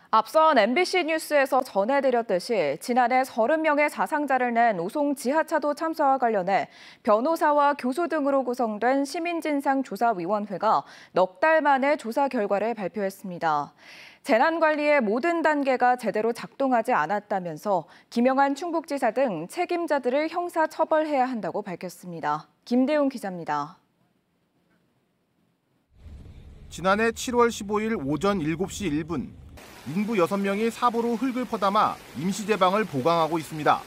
앞선 MBC 뉴스에서 전해드렸듯이 지난해 30명의 사상자를 낸 오송 지하차도 참사와 관련해 변호사와 교수 등으로 구성된 시민진상조사위원회가 넉 달 만에 조사 결과를 발표했습니다. 재난관리의 모든 단계가 제대로 작동하지 않았다면서 김영한 충북지사 등 책임자들을 형사처벌해야 한다고 밝혔습니다. 김대웅 기자입니다. 지난해 7월 15일 오전 7시 1분. 인부 6명이 사보로 흙을 퍼담아 임시제방을 보강하고 있습니다.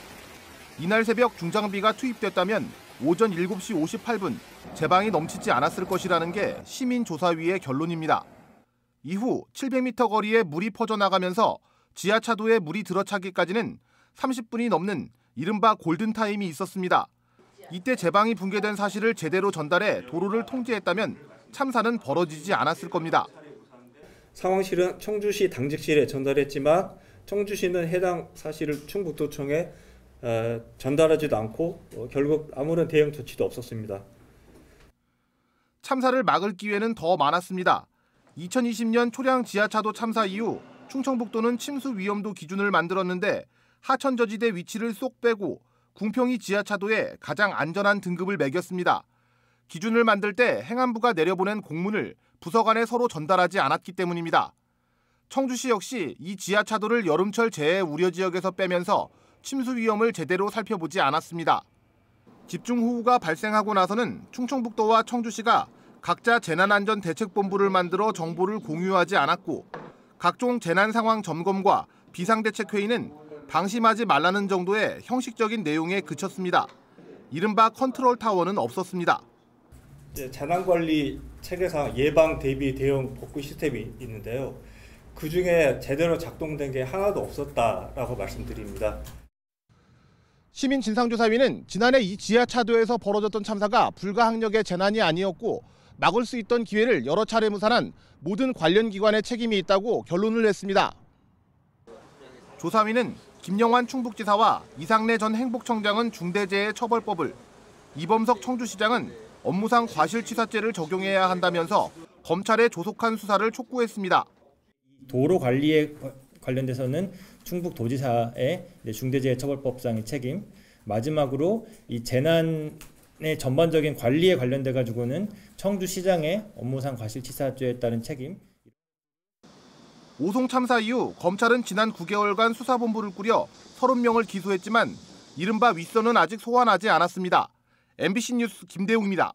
이날 새벽 중장비가 투입됐다면 오전 7시 58분 제방이 넘치지 않았을 것이라는 게 시민조사위의 결론입니다. 이후 700m 거리에 물이 퍼져나가면서 지하차도에 물이 들어차기까지는 30분이 넘는 이른바 골든타임이 있었습니다. 이때 제방이 붕괴된 사실을 제대로 전달해 도로를 통제했다면 참사는 벌어지지 않았을 겁니다. 상황실은 청주시 당직실에 전달했지만 청주시는 해당 사실을 충북도청에 전달하지도 않고 결국 아무런 대응 조치도 없었습니다. 참사를 막을 기회는 더 많았습니다. 2020년 초량 지하차도 참사 이후 충청북도는 침수 위험도 기준을 만들었는데 하천저지대 위치를 쏙 빼고 궁평이 지하차도에 가장 안전한 등급을 매겼습니다. 기준을 만들 때 행안부가 내려보낸 공문을 부서 간에 서로 전달하지 않았기 때문입니다. 청주시 역시 이 지하차도를 여름철 재해 우려 지역에서 빼면서 침수 위험을 제대로 살펴보지 않았습니다. 집중호우가 발생하고 나서는 충청북도와 청주시가 각자 재난안전대책본부를 만들어 정보를 공유하지 않았고 각종 재난상황 점검과 비상대책회의는 방심하지 말라는 정도의 형식적인 내용에 그쳤습니다. 이른바 컨트롤타워는 없었습니다. 재난관리 체계상 예방, 대비, 대응, 복구 시스템이 있는데요. 그중에 제대로 작동된 게 하나도 없었다라고 말씀드립니다. 시민진상조사위는 지난해 이 지하차도에서 벌어졌던 참사가 불가항력의 재난이 아니었고 막을 수 있던 기회를 여러 차례 무산한 모든 관련 기관의 책임이 있다고 결론을 냈습니다. 조사위는 김영환 충북지사와 이상래 전 행복청장은 중대재해처벌법을, 이범석 청주시장은 업무상 과실치사죄를 적용해야 한다면서 검찰의 조속한 수사를 촉구했습니다. 도로 관리에 관련돼서는 충북도지사의 중대재해처벌법상의 책임, 마지막으로 이 재난의 전반적인 관리에 관련돼 가지고는 청주시장의 업무상 과실치사죄에 따른 책임. 오송 참사 이후 검찰은 지난 9개월간 수사본부를 꾸려 30명을 기소했지만 이른바 윗선은 아직 소환하지 않았습니다. MBC 뉴스 김대웅입니다.